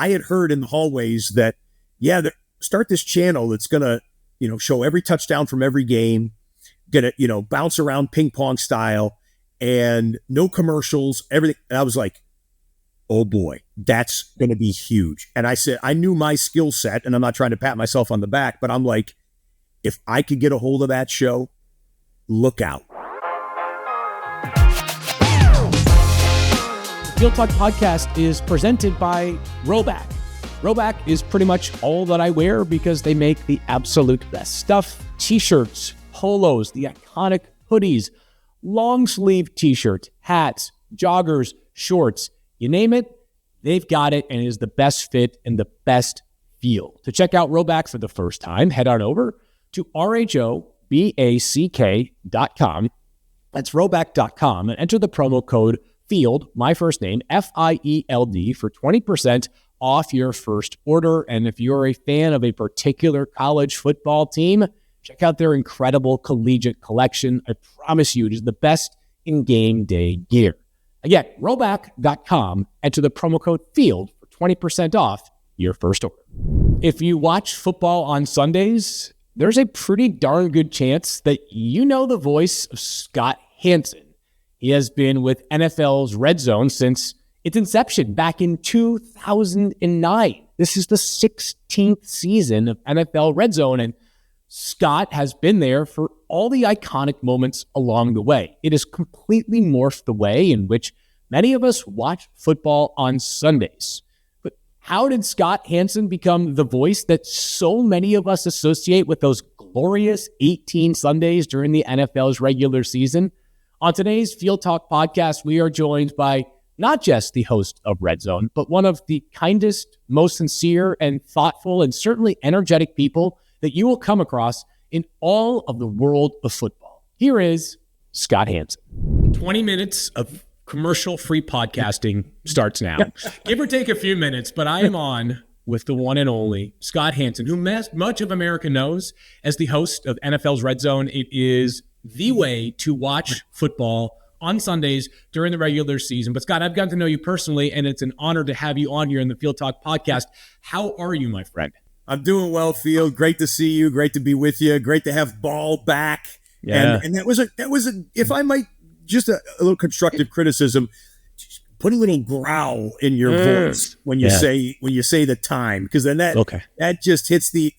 I had heard in the hallways that, start this channel that's going to, show every touchdown from every game, going to, bounce around ping pong style and no commercials, everything. And I was like, oh boy, that's going to be huge. And I said, I knew my skill set, and I'm not trying to pat myself on the back, but I'm like, if I could get a hold of that show, look out. Field Talk Podcast is presented by Roback. Roback is pretty much all that I wear because they make the absolute best stuff. T-shirts, polos, the iconic hoodies, long sleeve t-shirts, hats, joggers, shorts, you name it, they've got it, and it is the best fit and the best feel. To check out Roback for the first time, head on over to RHOBACK.com. That's Roback.com, and enter the promo code FIELD, my first name, FIELD, for 20% off your first order. And if you're a fan of a particular college football team, check out their incredible collegiate collection. I promise you, it is the best in game day gear. Again, Roback.com, enter the promo code FIELD for 20% off your first order. If you watch football on Sundays, there's a pretty darn good chance that you know the voice of Scott Hanson. He has been with NFL's Redzone since its inception back in 2009. This is the 16th season of NFL Redzone, and Scott has been there for all the iconic moments along the way. It has completely morphed the way in which many of us watch football on Sundays. But how did Scott Hanson become the voice that so many of us associate with those glorious 18 Sundays during the NFL's regular season? On today's Field Talk podcast, we are joined by not just the host of Redzone, but one of the kindest, most sincere and thoughtful and certainly energetic people that you will come across in all of the world of football. Here is Scott Hanson. 20 minutes of commercial-free podcasting starts now. Give or take a few minutes, but I am on with the one and only Scott Hanson, who much of America knows as the host of NFL's Redzone. It is the way to watch football on Sundays during the regular season. But Scott, I've gotten to know you personally, and it's an honor to have you on here in the Field Talk podcast. How are you, my friend? I'm doing well, Field. Great to see you. Great to be with you. Great to have Ball back. Yeah. And that was a, if I might, just a little constructive criticism, just put a little growl in your voice when you say the time, because then that just hits the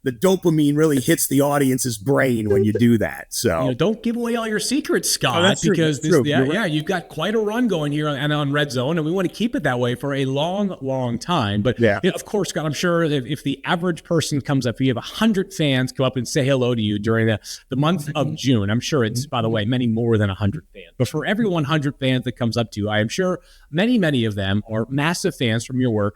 dopamine really hits the audience's brain when you do that. So don't give away all your secrets, Scott, because you've got quite a run going here on Redzone, and we want to keep it that way for a long, long time. But of course, Scott, I'm sure if the average person comes up, if you have 100 fans come up and say hello to you during the month of June, I'm sure it's, by the way, many more than 100 fans. But for every 100 fans that comes up to you, I am sure many, many of them are massive fans from your work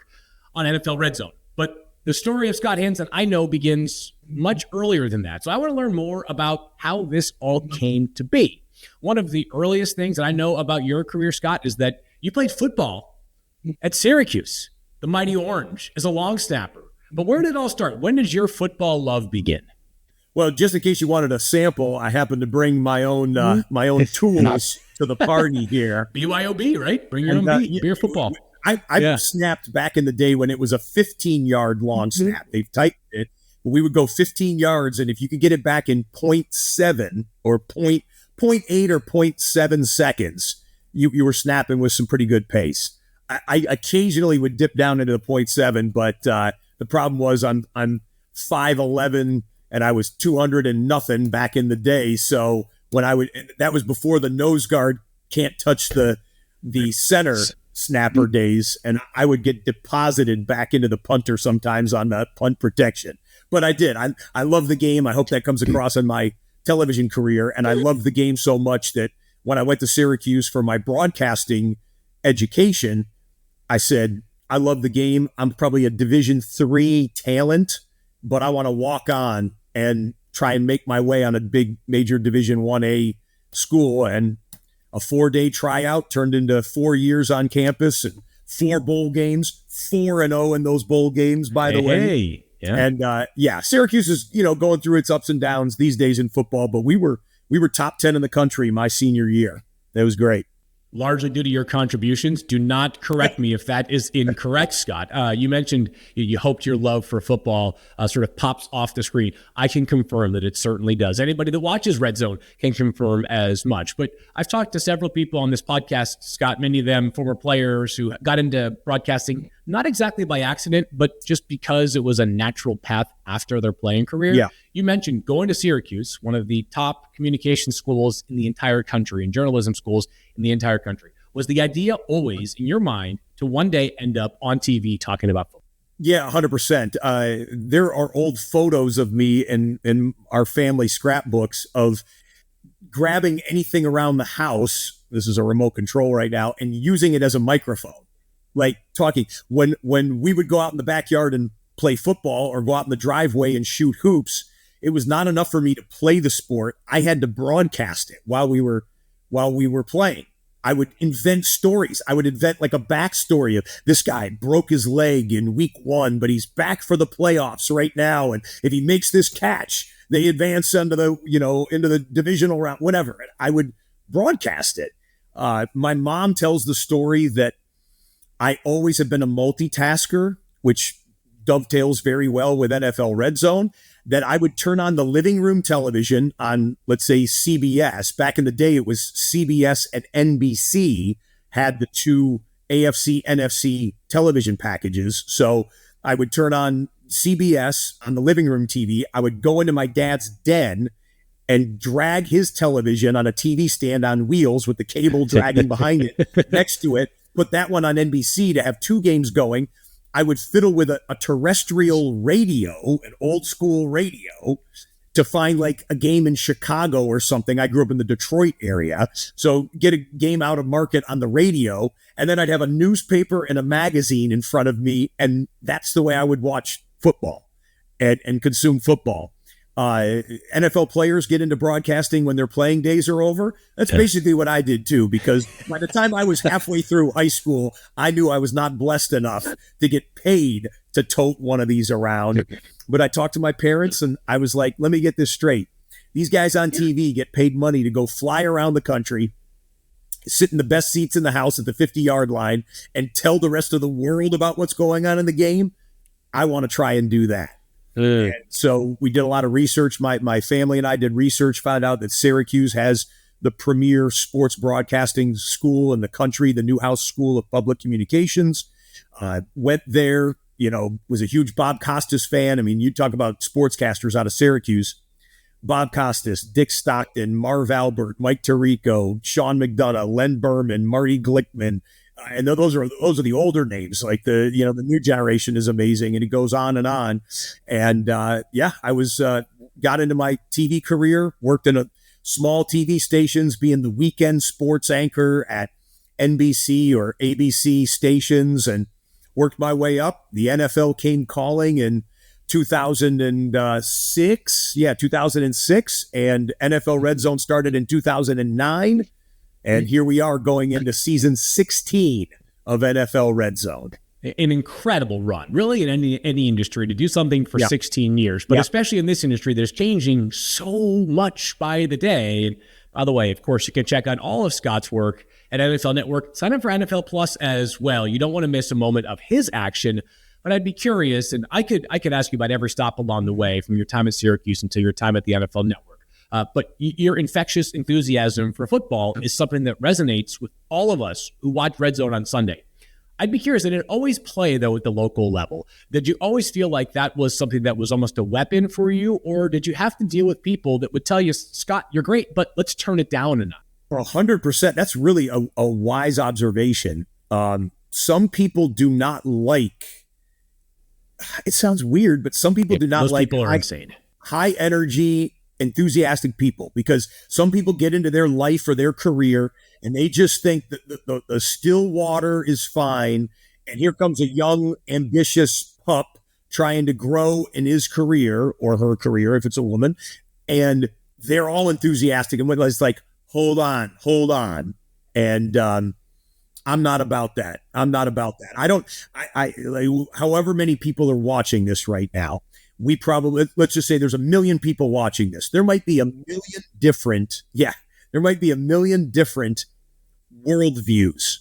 on NFL Redzone. But the story of Scott Hanson, I know, begins much earlier than that. So I want to learn more about how this all came to be. One of the earliest things that I know about your career, Scott, is that you played football at Syracuse, the Mighty Orange, as a long snapper. But where did it all start? When did your football love begin? Well, just in case you wanted a sample, I happened to bring my own tools to the party here. BYOB, right? Bring your own beer football. I snapped back in the day when it was a 15-yard long snap. They've tightened it. But we would go 15 yards, and if you could get it back in 0.7 or 0.8 or 0.7 seconds, you were snapping with some pretty good pace. I occasionally would dip down into the 0.7, but the problem was I'm 5'11", and I was 200 and nothing back in the day. So that was before the nose guard can't touch the center snapper days, and I would get deposited back into the punter sometimes on the punt protection. But I did. I love the game. I hope that comes across in my television career, and I love the game so much that when I went to Syracuse for my broadcasting education, I said, I love the game. I'm probably a Division III talent, but I want to walk on and try and make my way on a big major Division 1A school. And a 4-day tryout turned into 4 years on campus and 4 bowl games, 4-0 in those bowl games, by the way. Yeah. And Syracuse is, going through its ups and downs these days in football, but we were top 10 in the country my senior year. That was great. largely due to your contributions. Do not correct me if that is incorrect, Scott. You mentioned you hoped your love for football sort of pops off the screen. I can confirm that it certainly does. Anybody that watches Redzone can confirm as much. But I've talked to several people on this podcast, Scott, many of them former players who got into broadcasting, not exactly by accident, but just because it was a natural path after their playing career. Yeah. You mentioned going to Syracuse, one of the top communication schools in the entire country and journalism schools in the entire country. Was the idea always in your mind to one day end up on TV talking about football? Yeah, 100%. There are old photos of me in our family scrapbooks of grabbing anything around the house. This is a remote control right now, and using it as a microphone, like talking. When we would go out in the backyard and play football or go out in the driveway and shoot hoops, it was not enough for me to play the sport. I had to broadcast it while we were playing. I would invent stories. I would invent like a backstory of this guy broke his leg in week 1, but he's back for the playoffs right now. And if he makes this catch, they advance into the divisional round, whatever. I would broadcast it. My mom tells the story that I always have been a multitasker, which dovetails very well with NFL Redzone, that I would turn on the living room television on, let's say, CBS. Back in the day, it was CBS and NBC had the two AFC, NFC television packages. So I would turn on CBS on the living room TV. I would go into my dad's den and drag his television on a TV stand on wheels with the cable dragging behind it next to it, put that one on NBC to have 2 games going. I would fiddle with a terrestrial radio, an old school radio, to find like a game in Chicago or something. I grew up in the Detroit area. So get a game out of market on the radio. And then I'd have a newspaper and a magazine in front of me. And that's the way I would watch football and consume football. NFL players get into broadcasting when their playing days are over. That's basically what I did too, because by the time I was halfway through high school, I knew I was not blessed enough to get paid to tote one of these around. But I talked to my parents and I was like, let me get this straight. These guys on TV get paid money to go fly around the country, sit in the best seats in the house at the 50-yard line and tell the rest of the world about what's going on in the game. I want to try and do that. And so we did a lot of research. My family and I did research, found out that Syracuse has the premier sports broadcasting school in the country, the Newhouse School of Public Communications. Went there, was a huge Bob Costas fan. I mean, you talk about sportscasters out of Syracuse. Bob Costas, Dick Stockton, Marv Albert, Mike Tirico, Sean McDonough, Len Berman, Marty Glickman. And those are the older names. Like the new generation is amazing, and it goes on and on. And I was got into my TV career, worked in a small TV stations, being the weekend sports anchor at NBC or ABC stations, and worked my way up. The NFL came calling in 2006. Yeah, 2006, and NFL Redzone started in 2009. And here we are going into season 16 of NFL Redzone. An incredible run, really, in any industry to do something for 16 years. But especially in this industry, there's changing so much by the day. And by the way, of course, you can check out all of Scott's work at NFL Network. Sign up for NFL Plus as well. You don't want to miss a moment of his action. But I'd be curious, and I could ask you about every stop along the way, from your time at Syracuse until your time at the NFL Network. But your infectious enthusiasm for football is something that resonates with all of us who watch Redzone on Sunday. I'd be curious, did it always play, though, at the local level? Did you always feel like that was something that was almost a weapon for you? Or did you have to deal with people that would tell you, Scott, you're great, but let's turn it down a notch? 100%. That's really a wise observation. Some people do not like, it sounds weird, but some people do not like people are insane. High energy, enthusiastic people, because some people get into their life or their career and they just think that the still water is fine, and here comes a young ambitious pup trying to grow in his career or her career if it's a woman, and they're all enthusiastic, and it's like, hold on, and I'm not about that. However many people are watching this right now, we probably, let's just say there's 1 million people watching this. There might be a million different worldviews,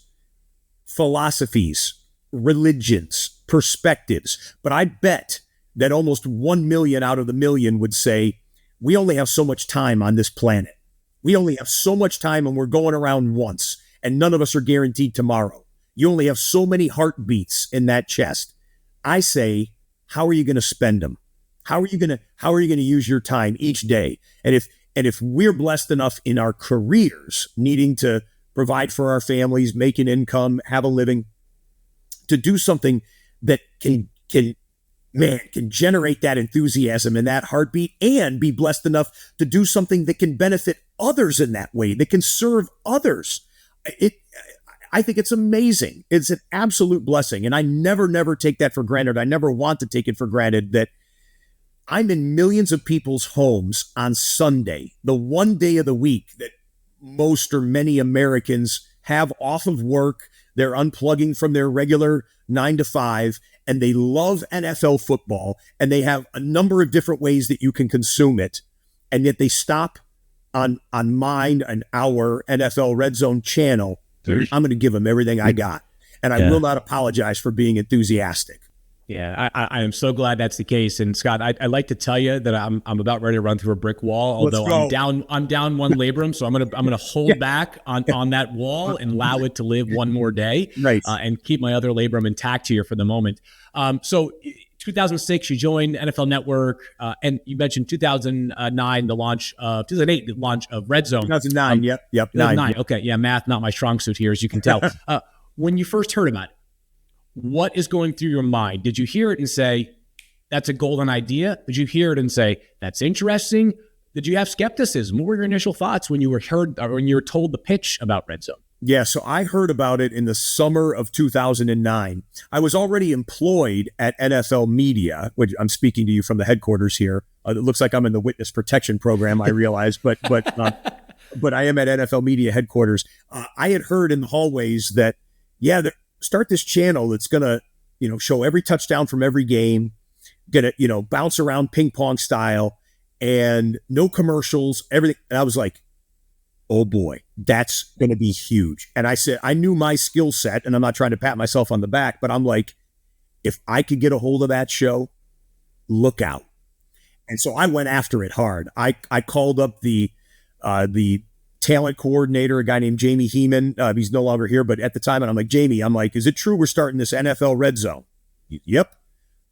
philosophies, religions, perspectives. But I bet that almost 1 million out of the million would say, we only have so much time on this planet. We only have so much time, and we're going around once, and none of us are guaranteed tomorrow. You only have so many heartbeats in that chest. I say, how are you going to spend them? How are you going to use your time each day? And if we're blessed enough in our careers, needing to provide for our families, make an income, have a living, to do something that can generate that enthusiasm and that heartbeat, and be blessed enough to do something that can benefit others in that way, that can serve others. I think it's amazing. It's an absolute blessing. And I never take that for granted. I never want to take it for granted that I'm in millions of people's homes on Sunday, the one day of the week that most or many Americans have off of work. They're unplugging from their regular 9 to 5, and they love NFL football, and they have a number of different ways that you can consume it. And yet they stop on mine and our NFL Redzone channel. I'm going to give them everything I got. And I will not apologize for being enthusiastic. Yeah, I am so glad that's the case. And Scott, I'd like to tell you that I'm about ready to run through a brick wall. Although I'm down one labrum, so I'm gonna hold back on that wall and allow it to live one more day, right? And keep my other labrum intact here for the moment. So 2006, you joined NFL Network, and you mentioned 2009, the launch of 2008, the launch of Redzone. 2009, yep, 2009. Okay, yeah, math not my strong suit here, as you can tell. When you first heard about it, what is going through your mind? Did you hear it and say, that's a golden idea? Did you hear it and say, that's interesting? Did you have skepticism? What were your initial thoughts when you were told the pitch about Redzone? Yeah, so I heard about it in the summer of 2009. I was already employed at NFL Media, which I'm speaking to you from the headquarters here. It looks like I'm in the witness protection program, I realize, but I am at NFL Media headquarters. I had heard in the hallways that, start this channel that's going to, show every touchdown from every game, going to, bounce around ping pong style, and no commercials, everything. And I was like, oh boy, that's going to be huge. And I said, I knew my skill set, and I'm not trying to pat myself on the back, but I'm like, if I could get a hold of that show, look out. And so I went after it hard. I called up the talent coordinator, a guy named Jamie Heeman. He's no longer here, but at the time, and I'm like, Jamie, is it true we're starting this NFL Redzone? Yep.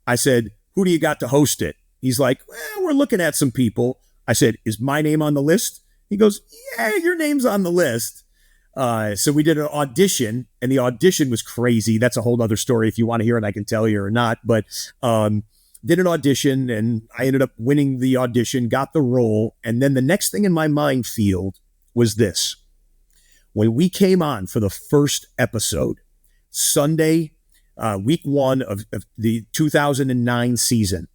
I said, who do you got to host it? He's like, well, we're looking at some people. I said, is my name on the list? He goes, yeah, your name's on the list. So we did an audition, and the audition was crazy. That's a whole other story. If you want to hear it, I can tell you or not. But did an audition, and I ended up winning the audition, got the role. And then the next thing in my mind field was this. When we came on for the first episode, Sunday, week 1 of the 2009 season,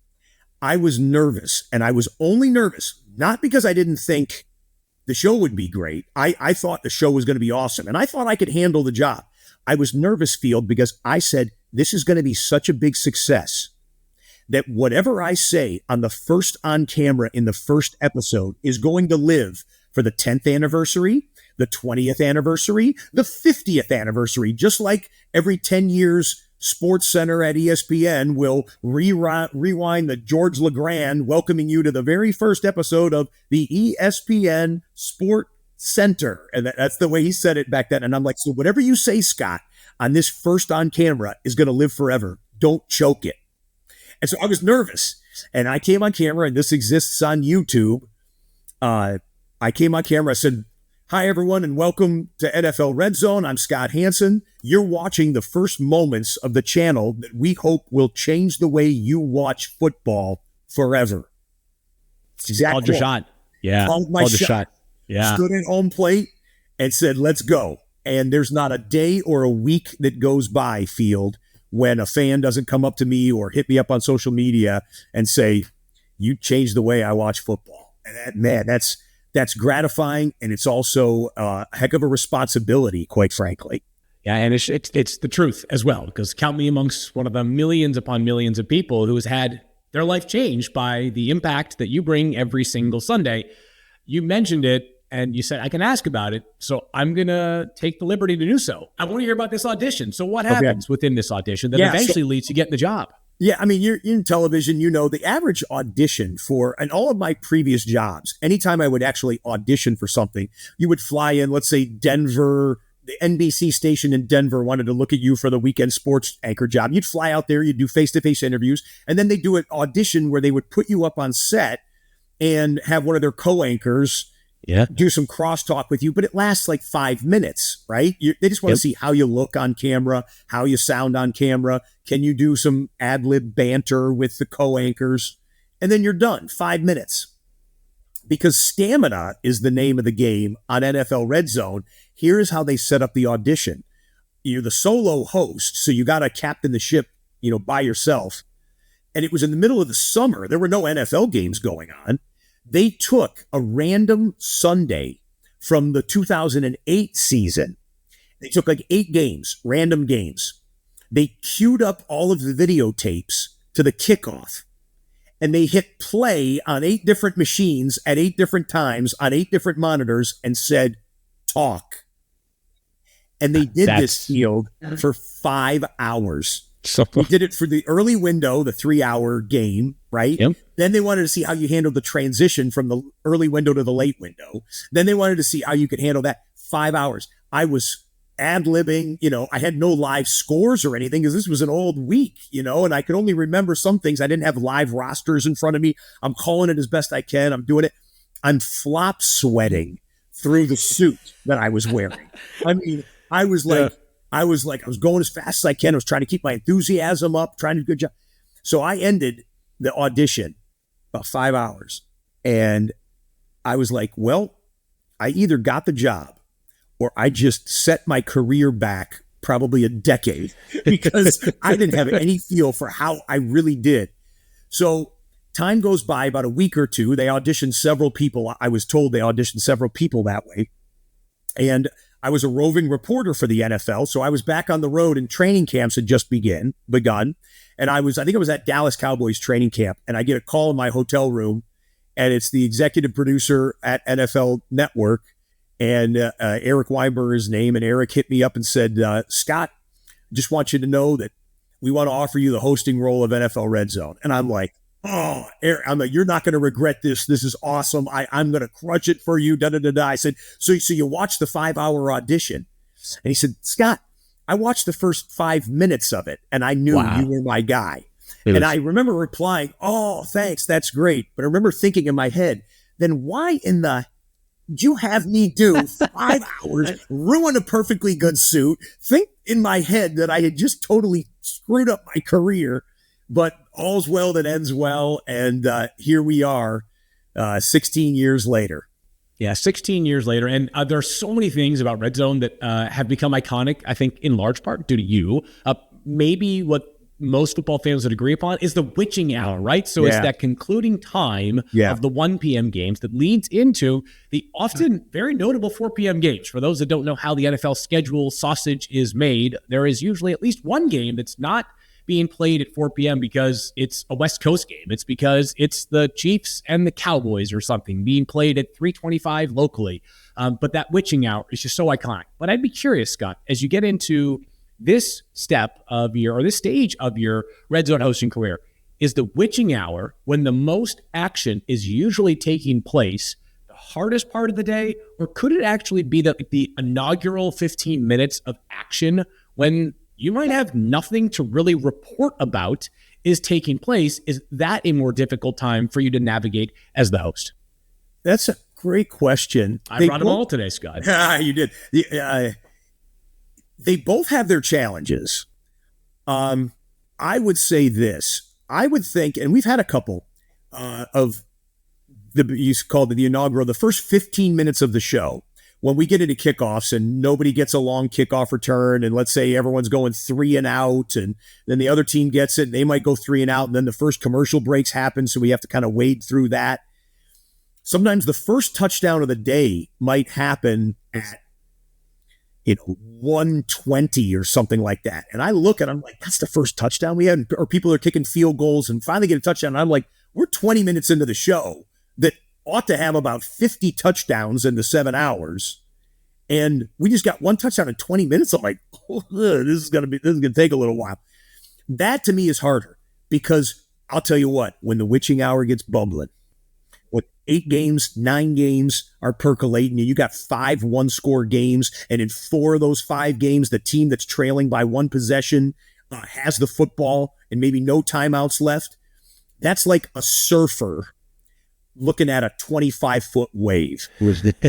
I was nervous, and I was only nervous, not because I didn't think the show would be great. I thought the show was going to be awesome, and I thought I could handle the job. I was nervous, Field, because I said, this is going to be such a big success that whatever I say on the first on camera in the first episode is going to live for the 10th anniversary, the 20th anniversary, the 50th anniversary, just like every 10 years, Sports Center at ESPN will rewind the George LeGrand welcoming you to the very first episode of the ESPN Sport Center. And that's the way he said it back then. And I'm like, so whatever you say, Scott, on this first on camera is going to live forever. Don't choke it. And so I was nervous, and I came on camera, and this exists on YouTube. I came on camera. I said, hi, everyone, and welcome to NFL Redzone. I'm Scott Hanson. You're watching the first moments of the channel that we hope will change the way you watch football forever. Called your shot. Yeah. Called my shot. Yeah. Stood at home plate and said, let's go. And there's not a day or a week that goes by, Field, when a fan doesn't come up to me or hit me up on social media and say, you changed the way I watch football. And that's gratifying, and it's also a heck of a responsibility, quite frankly. Yeah, and it's the truth as well, because count me amongst one of the millions upon millions of people who has had their life changed by the impact that you bring every single Sunday. You mentioned it, and you said, I can ask about it, so I'm going to take the liberty to do so. I want to hear about this audition. So what happens within this audition that eventually leads to getting the job? Yeah, I mean, you're in television, the average audition and all of my previous jobs, anytime I would actually audition for something, you would fly in, let's say Denver, the NBC station in Denver wanted to look at you for the weekend sports anchor job. You'd fly out there, you'd do face-to-face interviews, and then they do an audition where they would put you up on set and have one of their co-anchors do some crosstalk with you, but it lasts like 5 minutes, right? They just want to see how you look on camera, how you sound on camera. Can you do some ad-lib banter with the co-anchors? And then you're done, 5 minutes. Because stamina is the name of the game on NFL Redzone. Here's how they set up the audition. You're the solo host, so you got to captain the ship, by yourself. And it was in the middle of the summer. There were no NFL games going on. They took a random Sunday from the 2008 season. They took like 8 games, random games. They queued up all of the videotapes to the kickoff. And they hit play on 8 different machines at 8 different times on 8 different monitors and said, talk. And they did this field for 5 hours. So we did it for the early window, the 3-hour game, right? Yep. Then they wanted to see how you handled the transition from the early window to the late window. Then they wanted to see how you could handle that. 5 hours. I was ad-libbing, I had no live scores or anything because this was an old week, and I could only remember some things. I didn't have live rosters in front of me. I'm calling it as best I can. I'm doing it. I'm flop sweating through the suit that I was wearing. I mean, I was going as fast as I can. I was trying to keep my enthusiasm up, trying to do a good job. So I ended the audition about 5 hours. And I was like, well, I either got the job or I just set my career back probably a decade because I didn't have any feel for how I really did. So time goes by, about a week or two. They auditioned several people. I was told they auditioned several people that way. And I was a roving reporter for the NFL, so I was back on the road and training camps had just begun. And I think I was at Dallas Cowboys training camp, and I get a call in my hotel room, and it's the executive producer at NFL Network, and Eric Weinberger is his name, and Eric hit me up and said, Scott, just want you to know that we want to offer you the hosting role of NFL Redzone. And I'm like, oh, Eric, you're not going to regret this. This is awesome. I'm going to crush it for you. I said, so you watched the 5-hour audition? And he said, Scott, I watched the first 5 minutes of it and I knew you were my guy. And I remember replying, oh, thanks. That's great. But I remember thinking in my head, then why in the you have me do 5 hours, ruin a perfectly good suit, think in my head that I had just totally screwed up my career. But all's well that ends well, and here we are 16 years later. Yeah, 16 years later, and there are so many things about Redzone that have become iconic, I think, in large part due to you. Maybe what most football fans would agree upon is the witching hour, right? So it's that concluding time of the 1 p.m. games that leads into the often very notable 4 p.m. games. For those that don't know how the NFL schedule sausage is made, there is usually at least one game that's not being played at 4 p.m. because it's a West Coast game. It's because it's the Chiefs and the Cowboys or something being played at 3:25 locally. But that witching hour is just so iconic. But I'd be curious, Scott, as you get into this step of this stage of your Redzone hosting career, is the witching hour when the most action is usually taking place the hardest part of the day, or could it actually be the inaugural 15 minutes of action when you might have nothing to really report about is taking place? Is that a more difficult time for you to navigate as the host? That's a great question. I brought them all today, Scott. You did. They both have their challenges. I would say this. I would think, and we've had a couple of you called it the inaugural, the first 15 minutes of the show, when we get into kickoffs and nobody gets a long kickoff return, and let's say everyone's going 3 and out, and then the other team gets it, and they might go 3 and out, and then the first commercial breaks happen, so we have to kind of wade through that. Sometimes the first touchdown of the day might happen at 1:20 or something like that. And I look and I'm like, that's the first touchdown we had, or people are kicking field goals and finally get a touchdown. And I'm like, we're 20 minutes into the show that ought to have about 50 touchdowns in the 7 hours. And we just got one touchdown in 20 minutes. I'm like, oh, this is going to take a little while. That to me is harder because I'll tell you what, when the witching hour gets bubbling, with 8 games, 9 games are percolating, and you got 5 one-score games, and in 4 of those 5 games, the team that's trailing by 1 possession has the football and maybe no timeouts left. That's like a surfer looking at a 25-foot wave.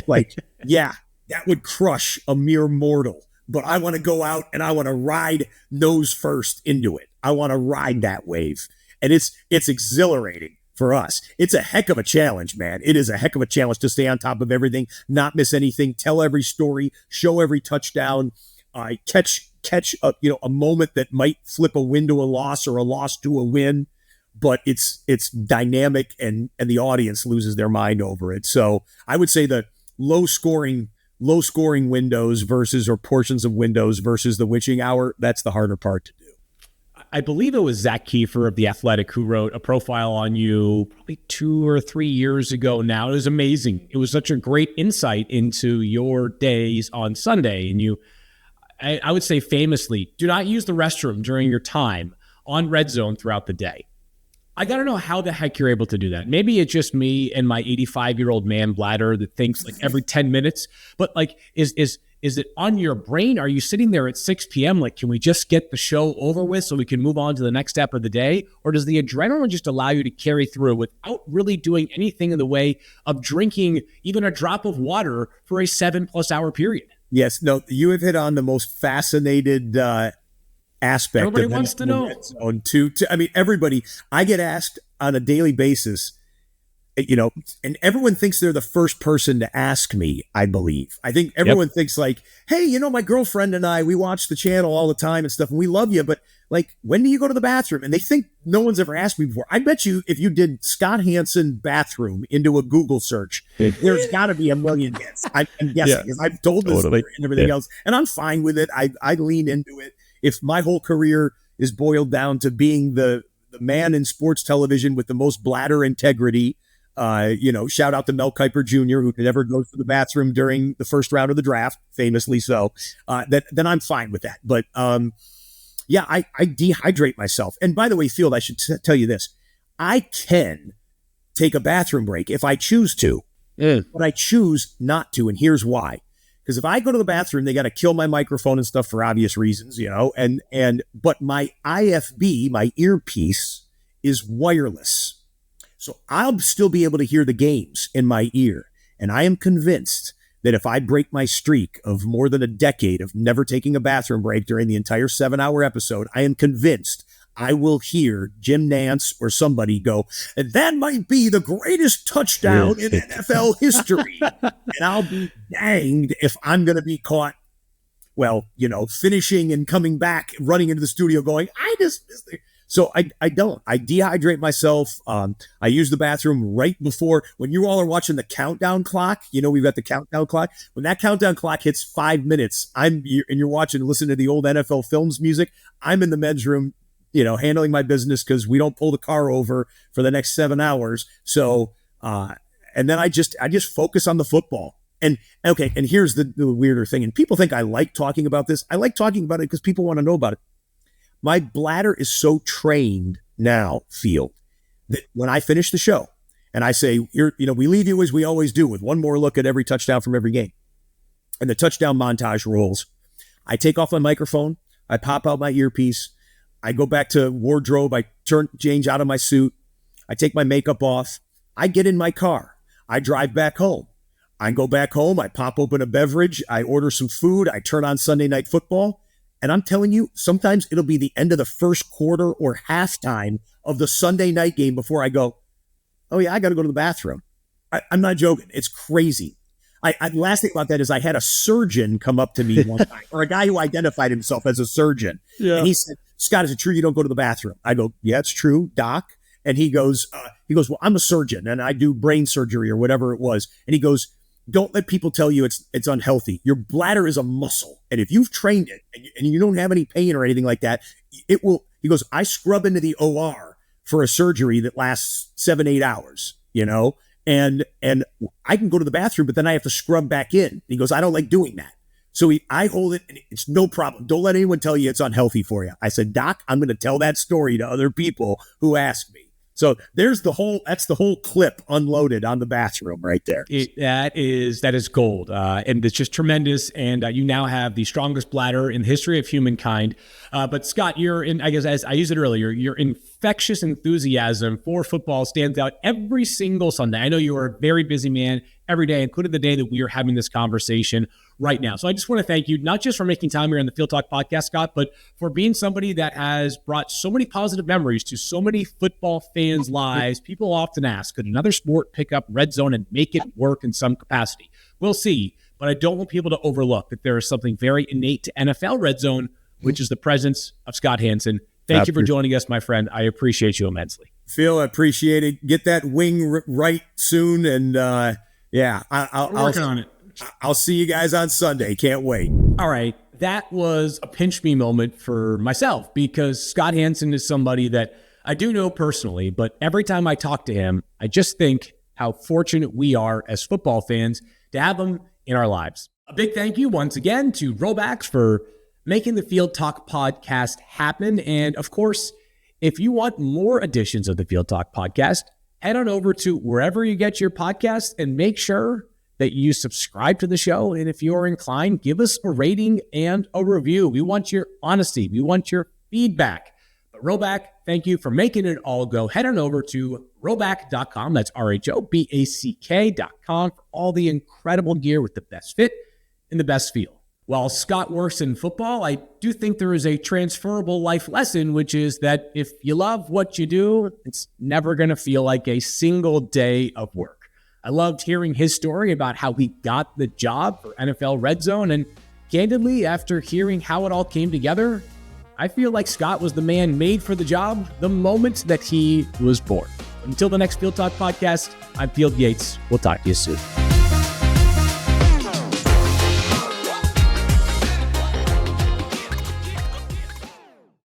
Like, yeah, that would crush a mere mortal. But I want to go out and I want to ride nose first into it. I want to ride that wave. And it's exhilarating for us. It's a heck of a challenge, man. It is a heck of a challenge to stay on top of everything, not miss anything, tell every story, show every touchdown, catch a moment that might flip a win to a loss or a loss to a win. But it's dynamic and the audience loses their mind over it. So I would say the low scoring windows or portions of windows versus the witching hour, that's the harder part to do. I believe it was Zach Kiefer of The Athletic who wrote a profile on you probably 2 or 3 years ago now. It was amazing. It was such a great insight into your days on Sunday. And I would say famously, do not use the restroom during your time on Redzone throughout the day. I got to know how the heck you're able to do that. Maybe it's just me and my 85-year-old man bladder that thinks like every 10 minutes, but like, is it on your brain? Are you sitting there at 6 p.m. like, can we just get the show over with so we can move on to the next step of the day? Or does the adrenaline just allow you to carry through without really doing anything in the way of drinking even a drop of water for a 7+ hour period? Yes, no, you have hit on the most fascinated aspect. Everybody wants to know. I mean, everybody, I get asked on a daily basis, and everyone thinks they're the first person to ask me, I believe. I think everyone thinks like, hey, my girlfriend and I, we watch the channel all the time and stuff, and we love you, but like, when do you go to the bathroom? And they think no one's ever asked me before. I bet you if you did Scott Hanson bathroom into a Google search, there's got to be a million hits. I'm guessing, because I've told this story and everything else, and I'm fine with it. I lean into it. If my whole career is boiled down to being the man in sports television with the most bladder integrity, shout out to Mel Kiper Jr., who never goes to the bathroom during the first round of the draft, famously so, then I'm fine with that. But I dehydrate myself. And by the way, Field, I should tell you this. I can take a bathroom break if I choose to, but I choose not to. And here's why. Because if I go to the bathroom, they got to kill my microphone and stuff for obvious reasons, but my IFB, my earpiece, is wireless. So I'll still be able to hear the games in my ear. And I am convinced that if I break my streak of more than a decade of never taking a bathroom break during the entire 7-hour episode, I am convinced I will hear Jim Nantz or somebody go, and that might be the greatest touchdown in NFL history. And I'll be danged if I'm going to be caught, finishing and coming back, running into the studio going, I just missed it. So I don't. I dehydrate myself. I use the bathroom right before, when you all are watching the countdown clock, we've got the countdown clock. When that countdown clock hits 5 minutes, and you're watching, listening to the old NFL Films music, I'm in the men's room, handling my business because we don't pull the car over for the next 7 hours. So, and then I just focus on the football. And here's the weirder thing. And people think I like talking about this. I like talking about it because people want to know about it. My bladder is so trained now, Field, that when I finish the show and I say, we leave you as we always do with one more look at every touchdown from every game, and the touchdown montage rolls, I take off my microphone, I pop out my earpiece, I go back to wardrobe, I change out of my suit, I take my makeup off, I get in my car, I drive back home. I go back home, I pop open a beverage, I order some food, I turn on Sunday Night Football. And I'm telling you, sometimes it'll be the end of the first quarter or halftime of the Sunday night game before I go, oh yeah, I got to go to the bathroom. I'm not joking. It's crazy. Last thing about that is I had a surgeon come up to me one time, or a guy who identified himself as a surgeon. Yeah. And he said, Scott, is it true you don't go to the bathroom? I go, yeah, it's true, doc. And he goes, well, I'm a surgeon and I do brain surgery or whatever it was. And he goes, don't let people tell you it's unhealthy. Your bladder is a muscle. And if you've trained it and you don't have any pain or anything like that, it will, he goes, I scrub into the OR for a surgery that lasts 7-8 hours, And I can go to the bathroom, but then I have to scrub back in. He goes, I don't like doing that. So I hold it, and it's no problem. Don't let anyone tell you it's unhealthy for you. I said, Doc, I'm going to tell that story to other people who ask me. So that's the whole clip unloaded on the bathroom right there. That is gold. And it's just tremendous. And you now have the strongest bladder in the history of humankind. But Scott, I guess as I used it earlier, your infectious enthusiasm for football stands out every single Sunday. I know you are a very busy man every day, including the day that we are having this conversation right now. So I just want to thank you, not just for making time here on the Field Talk podcast, Scott, but for being somebody that has brought so many positive memories to so many football fans' lives. People often ask, could another sport pick up Redzone and make it work in some capacity? We'll see, but I don't want people to overlook that there is something very innate to NFL Redzone, which is the presence of Scott Hanson. Thank you for joining us, my friend. I appreciate you immensely. Phil, I appreciate it. Get that wing right soon, and I'll working on it. I'll see you guys on Sunday. Can't wait. All right. That was a pinch me moment for myself because Scott Hanson is somebody that I do know personally, but every time I talk to him, I just think how fortunate we are as football fans to have him in our lives. A big thank you once again to Robacks for making the Field Talk podcast happen. And of course, if you want more editions of the Field Talk podcast, head on over to wherever you get your podcasts and make sure that you subscribe to the show. And if you're inclined, give us a rating and a review. We want your honesty. We want your feedback. But Roback, thank you for making it all go. Head on over to roback.com. That's RHOBACK.com for all the incredible gear with the best fit and the best feel. While Scott works in football, I do think there is a transferable life lesson, which is that if you love what you do, it's never going to feel like a single day of work. I loved hearing his story about how he got the job for NFL Redzone, and candidly, after hearing how it all came together, I feel like Scott was the man made for the job the moment that he was born. Until the next Field Talk podcast, I'm Field Yates. We'll talk to you soon.